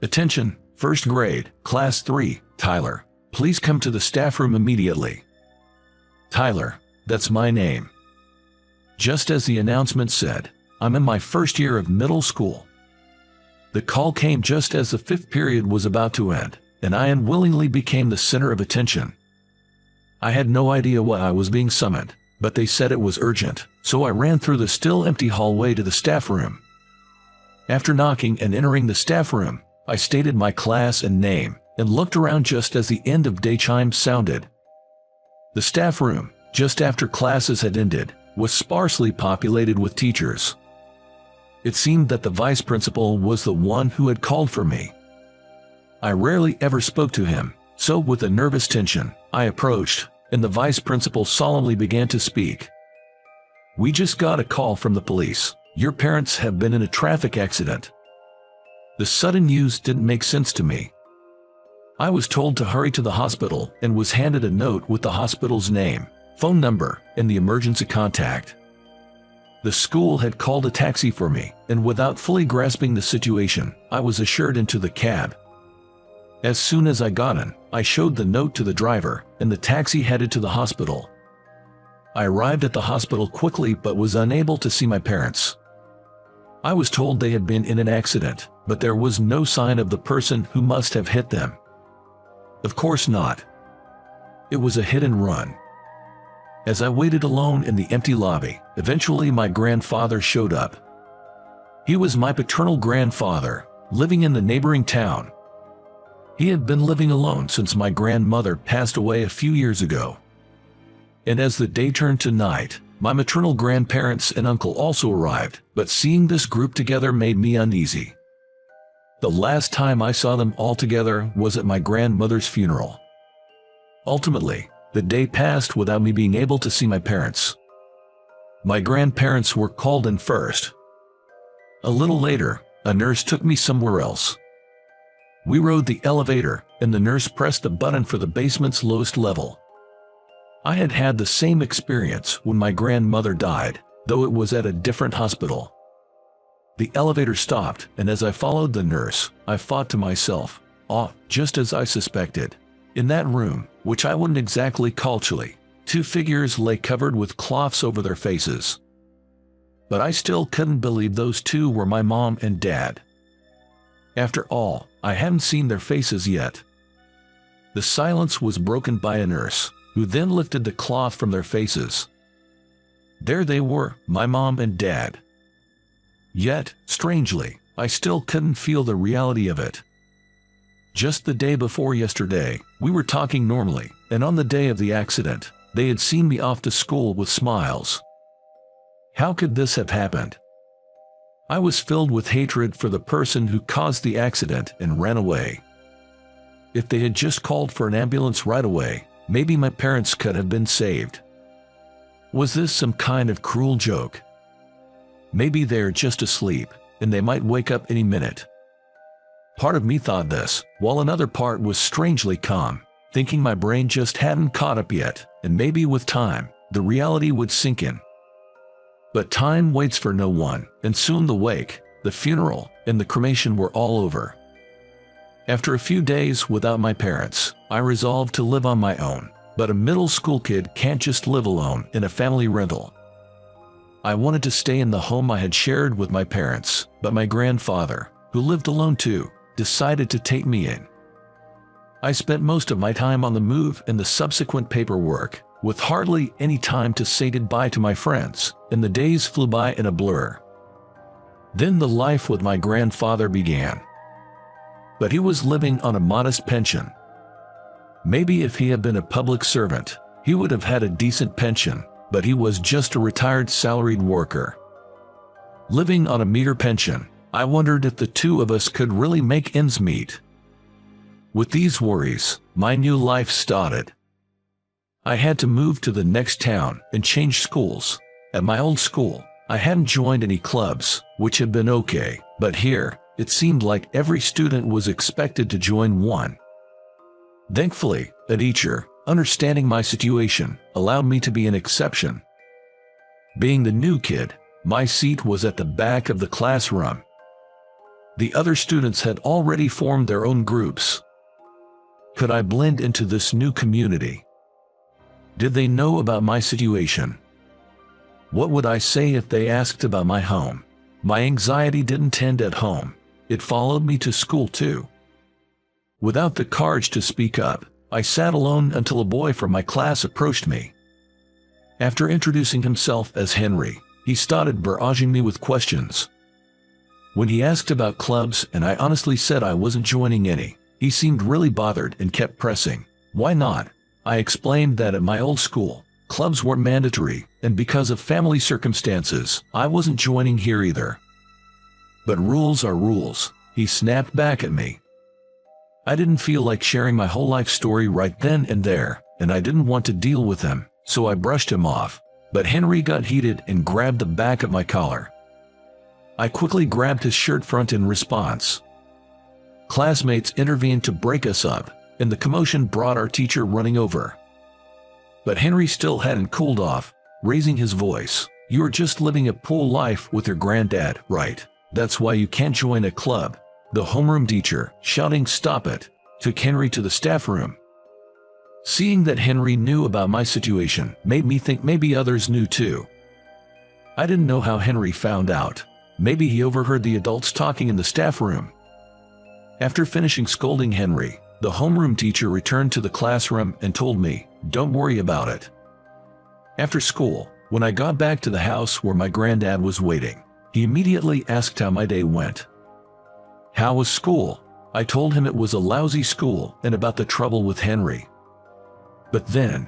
Attention, first grade, class 3, Tyler. Please come to the staff room immediately. Tyler, that's my name. Just as the announcement said, I'm in my first year of middle school. The call came just as the 5th period was about to end, and I unwillingly became the center of attention. I had no idea why I was being summoned, but they said it was urgent, so I ran through the still empty hallway to the staff room. After knocking and entering the staff room, I stated my class and name, and looked around just as the end of day chimes sounded. The staff room, just after classes had ended, was sparsely populated with teachers. It seemed that the vice principal was the one who had called for me. I rarely ever spoke to him, so with a nervous tension, I approached, and the vice principal solemnly began to speak. We just got a call from the police. Your parents have been in a traffic accident. The sudden news didn't make sense to me. I was told to hurry to the hospital and was handed a note with the hospital's name, phone number, and the emergency contact. The school had called a taxi for me, and without fully grasping the situation, I was ushered into the cab. As soon as I got in, I showed the note to the driver, and the taxi headed to the hospital. I arrived at the hospital quickly but was unable to see my parents. I was told they had been in an accident, but there was no sign of the person who must have hit them. Of course not. It was a hit and run. As I waited alone in the empty lobby, eventually my grandfather showed up. He was my paternal grandfather, living in the neighboring town. He had been living alone since my grandmother passed away a few years ago. And as the day turned to night, my maternal grandparents and uncle also arrived, but seeing this group together made me uneasy. The last time I saw them all together was at my grandmother's funeral. Ultimately, the day passed without me being able to see my parents. My grandparents were called in first. A little later, a nurse took me somewhere else. We rode the elevator, and the nurse pressed the button for the basement's lowest level. I had had the same experience when my grandmother died, though it was at a different hospital. The elevator stopped, and as I followed the nurse, I thought to myself, just as I suspected. In that room, which I wouldn't exactly call chilly, 2 figures lay covered with cloths over their faces. But I still couldn't believe those 2 were my mom and dad. After all, I hadn't seen their faces yet. The silence was broken by a nurse, who then lifted the cloth from their faces. There they were, my mom and dad. Yet, strangely, I still couldn't feel the reality of it. Just the day before yesterday, we were talking normally, and on the day of the accident, they had seen me off to school with smiles. How could this have happened? I was filled with hatred for the person who caused the accident and ran away. If they had just called for an ambulance right away, maybe my parents could have been saved. Was this some kind of cruel joke? Maybe they're just asleep, and they might wake up any minute. Part of me thought this, while another part was strangely calm, thinking my brain just hadn't caught up yet, and maybe with time, the reality would sink in. But time waits for no one, and soon the wake, the funeral, and the cremation were all over. After a few days without my parents, I resolved to live on my own, but a middle school kid can't just live alone in a family rental. I wanted to stay in the home I had shared with my parents, but my grandfather, who lived alone too, decided to take me in. I spent most of my time on the move and the subsequent paperwork, with hardly any time to say goodbye to my friends, and the days flew by in a blur. Then the life with my grandfather began. But he was living on a modest pension. Maybe if he had been a public servant, he would have had a decent pension, but he was just a retired salaried worker. Living on a meager pension, I wondered if the 2 of us could really make ends meet. With these worries, my new life started. I had to move to the next town and change schools. At my old school, I hadn't joined any clubs, which had been okay, but here, it seemed like every student was expected to join one. Thankfully, a teacher, understanding my situation, allowed me to be an exception. Being the new kid, my seat was at the back of the classroom. The other students had already formed their own groups. Could I blend into this new community? Did they know about my situation? What would I say if they asked about my home? My anxiety didn't end at home. It followed me to school too. Without the courage to speak up, I sat alone until a boy from my class approached me. After introducing himself as Henry, he started barraging me with questions. When he asked about clubs and I honestly said I wasn't joining any, he seemed really bothered and kept pressing. Why not? I explained that at my old school, clubs weren't mandatory, and because of family circumstances, I wasn't joining here either. But rules are rules, he snapped back at me. I didn't feel like sharing my whole life story right then and there, and I didn't want to deal with him, so I brushed him off. But Henry got heated and grabbed the back of my collar. I quickly grabbed his shirt front in response. Classmates intervened to break us up, and the commotion brought our teacher running over. But Henry still hadn't cooled off, raising his voice. "You're just living a pool life with your granddad, right? That's why you can't join a club." The homeroom teacher, shouting "Stop it," took Henry to the staff room. Seeing that Henry knew about my situation made me think maybe others knew too. I didn't know how Henry found out. Maybe he overheard the adults talking in the staff room. After finishing scolding Henry, the homeroom teacher returned to the classroom and told me, "Don't worry about it." After school, when I got back to the house where my granddad was waiting, he immediately asked how my day went. How was school? I told him it was a lousy school and about the trouble with Henry. But then,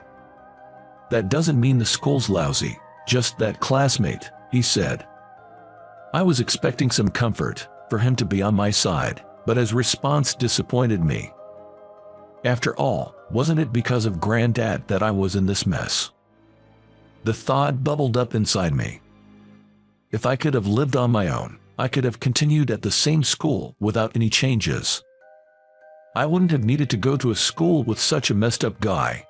"That doesn't mean the school's lousy, just that classmate," he said. I was expecting some comfort, for him to be on my side, but his response disappointed me. After all, wasn't it because of Granddad that I was in this mess? The thought bubbled up inside me. If I could have lived on my own, I could have continued at the same school without any changes. I wouldn't have needed to go to a school with such a messed up guy.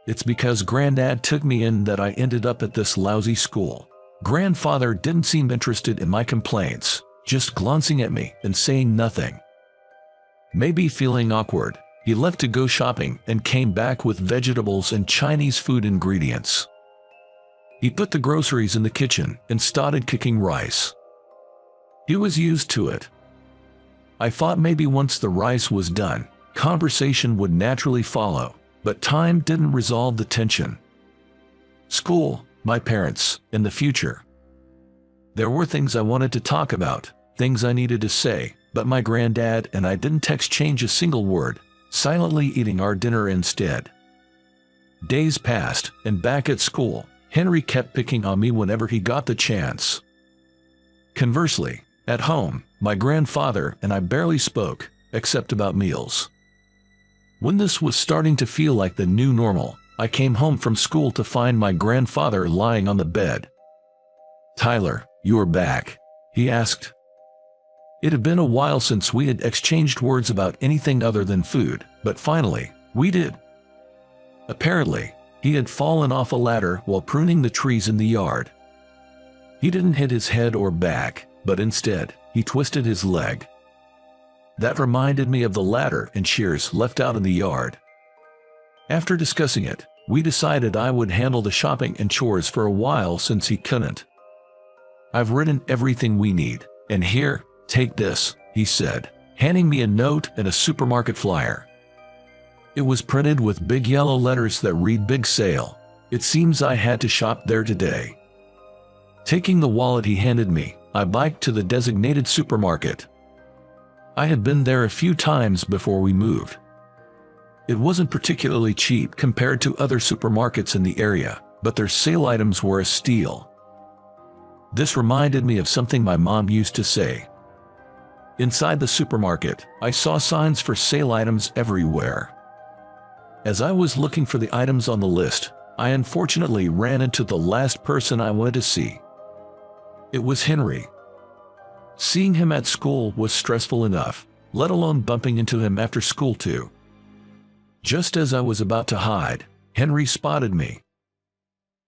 It's because Granddad took me in that I ended up at this lousy school. Grandfather didn't seem interested in my complaints, just glancing at me and saying nothing. Maybe feeling awkward, he left to go shopping and came back with vegetables and Chinese food ingredients. He put the groceries in the kitchen and started cooking rice. He was used to it. I thought maybe once the rice was done, conversation would naturally follow, but time didn't resolve the tension. School, my parents, and the future. There were things I wanted to talk about, things I needed to say, but my granddad and I didn't exchange a single word, silently eating our dinner instead. Days passed, and back at school, Henry kept picking on me whenever he got the chance. Conversely, at home, my grandfather and I barely spoke, except about meals. When this was starting to feel like the new normal, I came home from school to find my grandfather lying on the bed. "Tyler, you're back?" he asked. It had been a while since we had exchanged words about anything other than food, but finally, we did. Apparently, he had fallen off a ladder while pruning the trees in the yard. He didn't hit his head or back, but instead, he twisted his leg. That reminded me of the ladder and shears left out in the yard. After discussing it, we decided I would handle the shopping and chores for a while since he couldn't. "I've written everything we need, and here, take this," he said, handing me a note and a supermarket flyer. It was printed with big yellow letters that read "Big Sale." It seems I had to shop there today. Taking the wallet he handed me, I biked to the designated supermarket. I had been there a few times before we moved. It wasn't particularly cheap compared to other supermarkets in the area, but their sale items were a steal. This reminded me of something my mom used to say. Inside the supermarket, I saw signs for sale items everywhere. As I was looking for the items on the list, I unfortunately ran into the last person I wanted to see. It was Henry. Seeing him at school was stressful enough, let alone bumping into him after school too. Just as I was about to hide, Henry spotted me.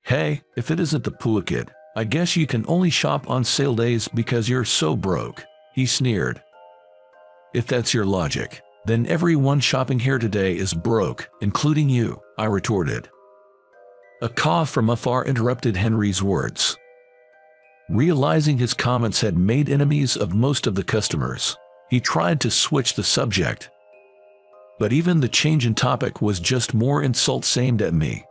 "Hey, if it isn't the Pua Kid, I guess you can only shop on sale days because you're so broke," he sneered. If that's your logic, then everyone shopping here today is broke, including you, I retorted. A cough from afar interrupted Henry's words. Realizing his comments had made enemies of most of the customers, he tried to switch the subject. But even the change in topic was just more insults aimed at me.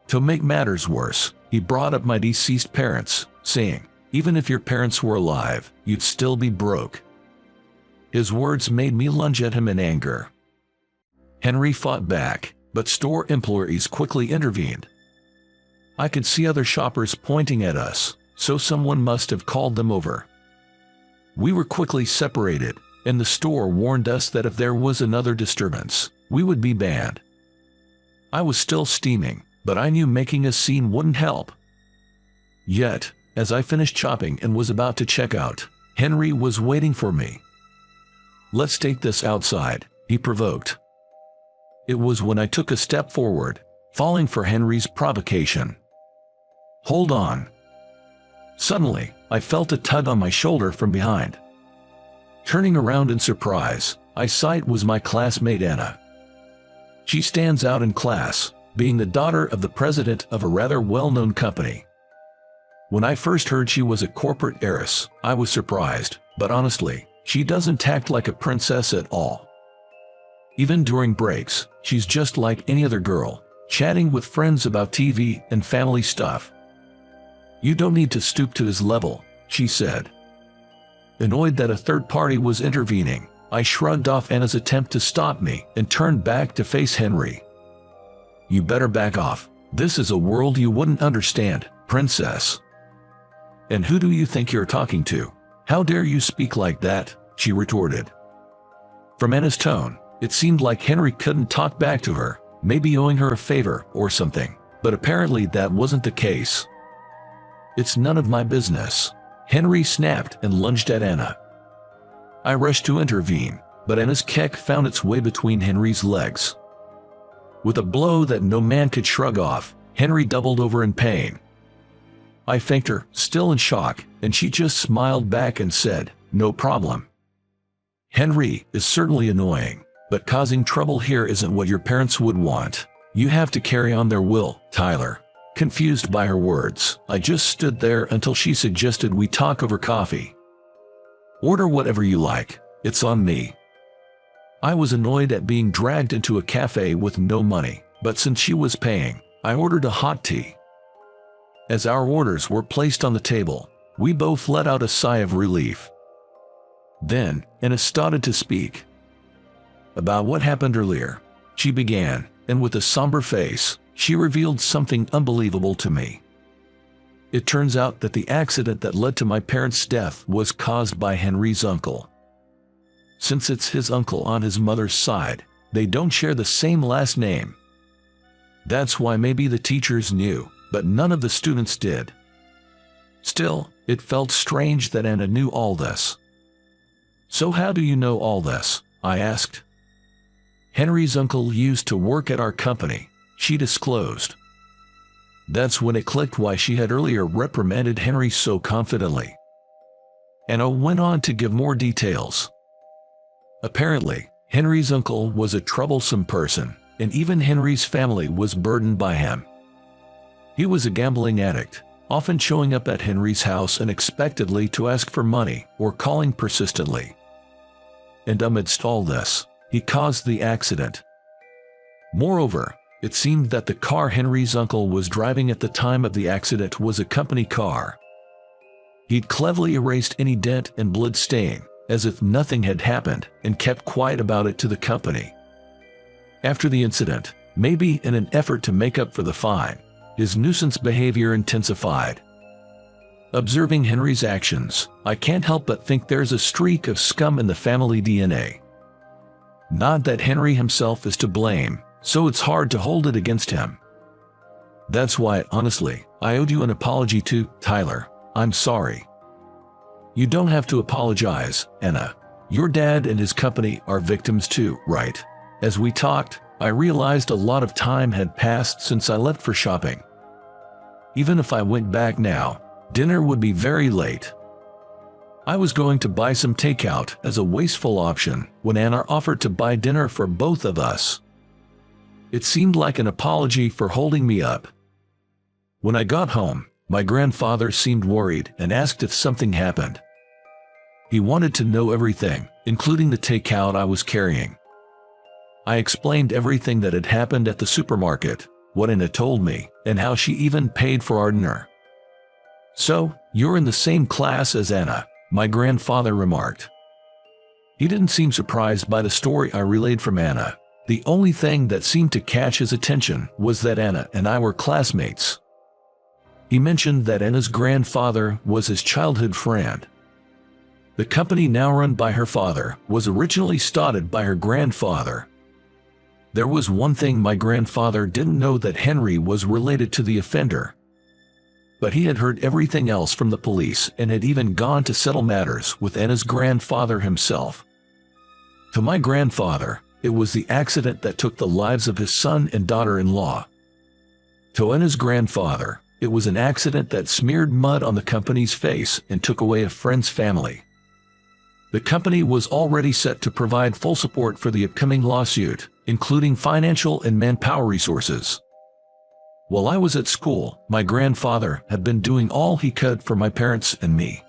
To make matters worse, he brought up my deceased parents, saying, "Even if your parents were alive, you'd still be broke." His words made me lunge at him in anger. Henry fought back, but store employees quickly intervened. I could see other shoppers pointing at us, so someone must have called them over. We were quickly separated, and the store warned us that if there was another disturbance, we would be banned. I was still steaming, but I knew making a scene wouldn't help. Yet, as I finished shopping and was about to check out, Henry was waiting for me. "Let's take this outside," he provoked. It was when I took a step forward, falling for Henry's provocation. "Hold on." Suddenly, I felt a tug on my shoulder from behind. Turning around in surprise, I saw it was my classmate Anna. She stands out in class, being the daughter of the president of a rather well-known company. When I first heard she was a corporate heiress, I was surprised, but honestly, she doesn't act like a princess at all. Even during breaks, she's just like any other girl, chatting with friends about TV and family stuff. "You don't need to stoop to his level," she said. Annoyed that a third party was intervening, I shrugged off Anna's attempt to stop me and turned back to face Henry. "You better back off. This is a world you wouldn't understand, princess." "And who do you think you're talking to? How dare you speak like that?" she retorted. From Anna's tone, it seemed like Henry couldn't talk back to her, maybe owing her a favor or something, but apparently that wasn't the case. "It's none of my business," Henry snapped and lunged at Anna. I rushed to intervene, but Anna's kick found its way between Henry's legs. With a blow that no man could shrug off, Henry doubled over in pain. I thanked her, still in shock, and she just smiled back and said, "No problem." Henry is certainly annoying, but causing trouble here isn't what your parents would want. You have to carry on their will, Tyler. Confused by her words, I just stood there until she suggested we talk over coffee. "Order whatever you like, it's on me." I was annoyed at being dragged into a cafe with no money, but since she was paying, I ordered a hot tea. As our orders were placed on the table, we both let out a sigh of relief. Then, Anna started to speak. "About what happened earlier," she began, and with a somber face, she revealed something unbelievable to me. It turns out that the accident that led to my parents' death was caused by Henry's uncle. Since it's his uncle on his mother's side, they don't share the same last name. That's why maybe the teachers knew, but none of the students did. Still, it felt strange that Anna knew all this. "So how do you know all this?" I asked. "Henry's uncle used to work at our company," she disclosed. That's when it clicked why she had earlier reprimanded Henry so confidently. Anna went on to give more details. Apparently, Henry's uncle was a troublesome person, and even Henry's family was burdened by him. He was a gambling addict, often showing up at Henry's house unexpectedly to ask for money or calling persistently. And amidst all this, he caused the accident. Moreover, it seemed that the car Henry's uncle was driving at the time of the accident was a company car. He'd cleverly erased any dent and blood stain, as if nothing had happened, and kept quiet about it to the company. After the incident, maybe in an effort to make up for the fine, his nuisance behavior intensified. Observing Henry's actions, I can't help but think there's a streak of scum in the family DNA. Not that Henry himself is to blame, so it's hard to hold it against him. That's why, honestly, I owed you an apology too, Tyler. I'm sorry. You don't have to apologize, Anna. Your dad and his company are victims too, right? As we talked, I realized a lot of time had passed since I left for shopping. Even if I went back now, dinner would be very late. I was going to buy some takeout as a wasteful option when Anna offered to buy dinner for both of us. It seemed like an apology for holding me up. When I got home, my grandfather seemed worried and asked if something happened. He wanted to know everything, including the takeout I was carrying. I explained everything that had happened at the supermarket, what Anna told me, and how she even paid for our dinner. "So, you're in the same class as Anna," my grandfather remarked. He didn't seem surprised by the story I relayed from Anna. The only thing that seemed to catch his attention was that Anna and I were classmates. He mentioned that Anna's grandfather was his childhood friend. The company now run by her father was originally started by her grandfather. There was one thing my grandfather didn't know, that Henry was related to the offender. But he had heard everything else from the police and had even gone to settle matters with Anna's grandfather himself. To my grandfather, it was the accident that took the lives of his son and daughter-in-law. To Anna's grandfather, it was an accident that smeared mud on the company's face and took away a friend's family. The company was already set to provide full support for the upcoming lawsuit, including financial and manpower resources. While I was at school, my grandfather had been doing all he could for my parents and me.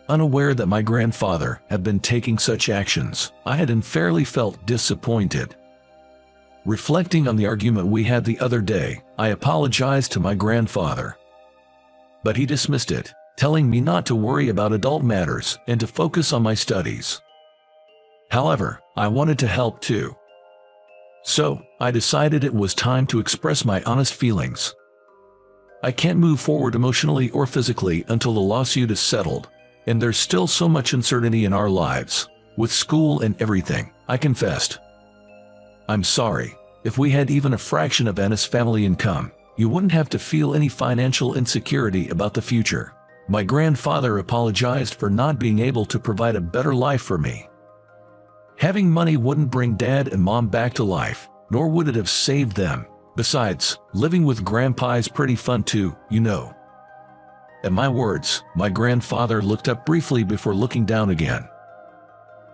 Unaware that my grandfather had been taking such actions, I had unfairly felt disappointed. Reflecting on the argument we had the other day, I apologized to my grandfather. But he dismissed it, telling me not to worry about adult matters and to focus on my studies. However, I wanted to help too. So, I decided it was time to express my honest feelings. I can't move forward emotionally or physically until the lawsuit is settled, and there's still so much uncertainty in our lives, with school and everything, I confessed. "I'm sorry. If we had even a fraction of Anna's family income, you wouldn't have to feel any financial insecurity about the future." My grandfather apologized for not being able to provide a better life for me. Having money wouldn't bring Dad and Mom back to life, nor would it have saved them. Besides, living with Grandpa is pretty fun too, you know. At my words, my grandfather looked up briefly before looking down again.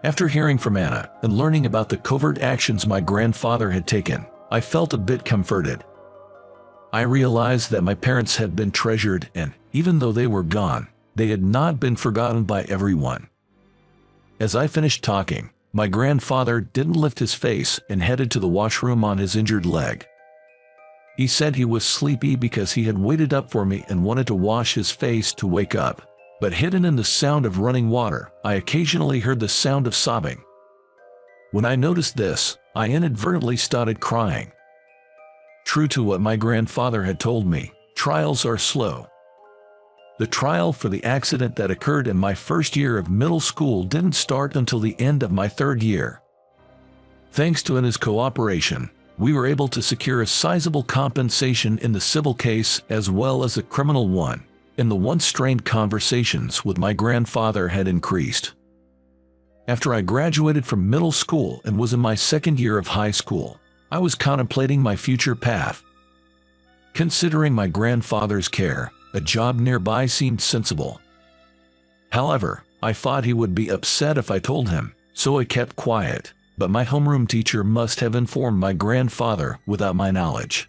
After hearing from Anna and learning about the covert actions my grandfather had taken, I felt a bit comforted. I realized that my parents had been treasured and, even though they were gone, they had not been forgotten by everyone. As I finished talking, my grandfather didn't lift his face and headed to the washroom on his injured leg. He said he was sleepy because he had waited up for me and wanted to wash his face to wake up. But hidden in the sound of running water, I occasionally heard the sound of sobbing. When I noticed this, I inadvertently started crying. True to what my grandfather had told me, trials are slow. The trial for the accident that occurred in my first year of middle school didn't start until the end of my third year. Thanks to Anna's cooperation, we were able to secure a sizable compensation in the civil case as well as the criminal one, and the once strained conversations with my grandfather had increased. After I graduated from middle school and was in my second year of high school, I was contemplating my future path. Considering my grandfather's care, a job nearby seemed sensible. However, I thought he would be upset if I told him, so I kept quiet, but my homeroom teacher must have informed my grandfather without my knowledge.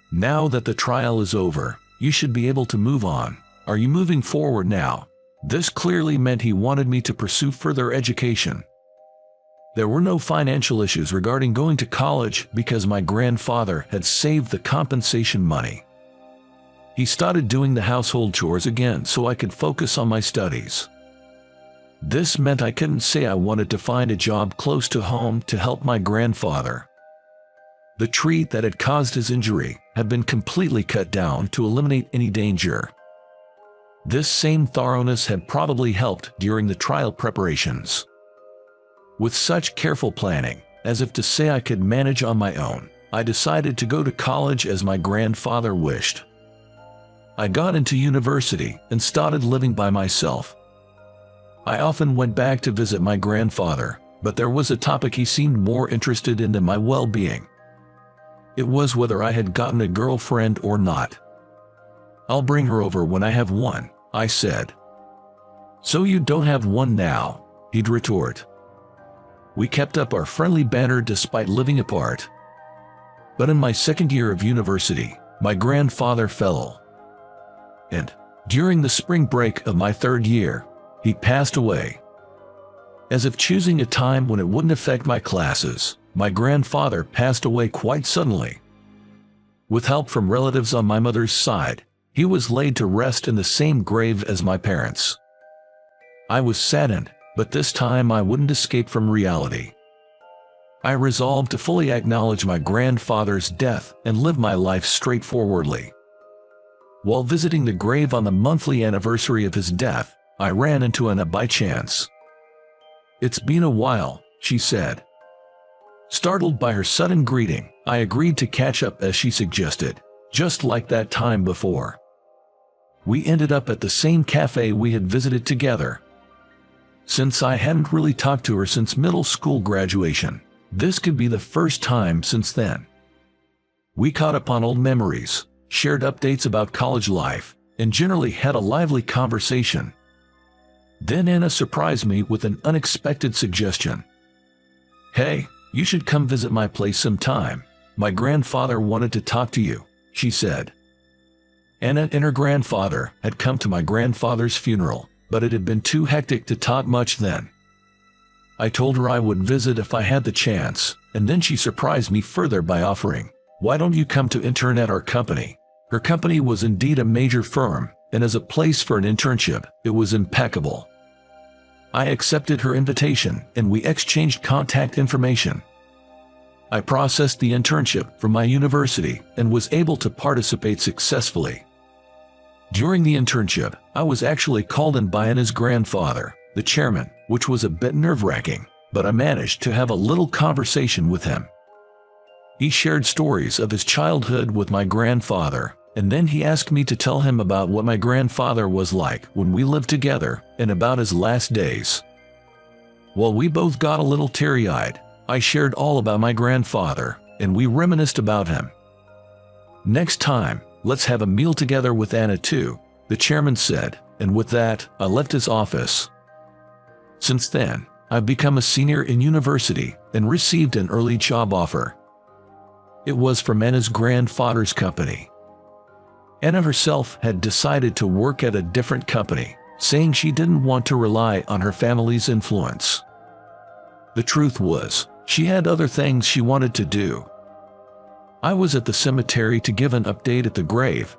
"Now that the trial is over, you should be able to move on. Are you moving forward now?" This clearly meant he wanted me to pursue further education. There were no financial issues regarding going to college because my grandfather had saved the compensation money. He started doing the household chores again so I could focus on my studies. This meant I couldn't say I wanted to find a job close to home to help my grandfather. The tree that had caused his injury had been completely cut down to eliminate any danger. This same thoroughness had probably helped during the trial preparations. With such careful planning, as if to say I could manage on my own, I decided to go to college as my grandfather wished. I got into university and started living by myself. I often went back to visit my grandfather, but there was a topic he seemed more interested in than my well-being. It was whether I had gotten a girlfriend or not. "I'll bring her over when I have one," I said. "So you don't have one now," he'd retort. We kept up our friendly banter despite living apart. But in my second year of university, my grandfather fell ill. And during the spring break of my third year, he passed away. As if choosing a time when it wouldn't affect my classes, my grandfather passed away quite suddenly. With help from relatives on my mother's side, he was laid to rest in the same grave as my parents. I was saddened, but this time I wouldn't escape from reality. I resolved to fully acknowledge my grandfather's death and live my life straightforwardly. While visiting the grave on the monthly anniversary of his death, I ran into Anna by chance. "It's been a while," she said. Startled by her sudden greeting, I agreed to catch up as she suggested, just like that time before. We ended up at the same cafe we had visited together. Since I hadn't really talked to her since middle school graduation, this could be the first time since then. We caught up on old memories, shared updates about college life, and generally had a lively conversation. Then Anna surprised me with an unexpected suggestion. "Hey, you should come visit my place sometime. My grandfather wanted to talk to you," she said. Anna and her grandfather had come to my grandfather's funeral, but it had been too hectic to talk much then. I told her I would visit if I had the chance, and then she surprised me further by offering, "Why don't you come to intern at our company?" Her company was indeed a major firm, and as a place for an internship, it was impeccable. I accepted her invitation, and we exchanged contact information. I processed the internship from my university and was able to participate successfully. During the internship, I was actually called in by Anna's grandfather, the chairman, which was a bit nerve-wracking, but I managed to have a little conversation with him. He shared stories of his childhood with my grandfather, and then he asked me to tell him about what my grandfather was like when we lived together and about his last days. While we both got a little teary-eyed, I shared all about my grandfather, and we reminisced about him. "Next time, let's have a meal together with Anna too," the chairman said, and with that, I left his office. Since then, I've become a senior in university and received an early job offer. It was from Anna's grandfather's company. Anna herself had decided to work at a different company, saying she didn't want to rely on her family's influence. The truth was, she had other things she wanted to do. I was at the cemetery to give an update at the grave.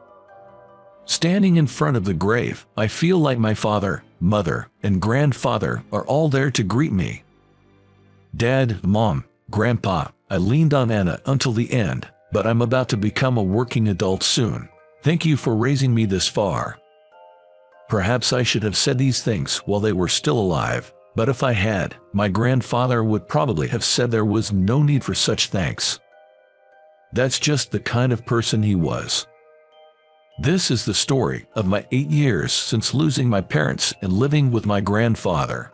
Standing in front of the grave, I feel like my father, mother, and grandfather are all there to greet me. "Dad, Mom, Grandpa," I leaned on Anna until the end, "but I'm about to become a working adult soon. Thank you for raising me this far." Perhaps I should have said these things while they were still alive, but if I had, my grandfather would probably have said there was no need for such thanks. That's just the kind of person he was. This is the story of my 8 years since losing my parents and living with my grandfather.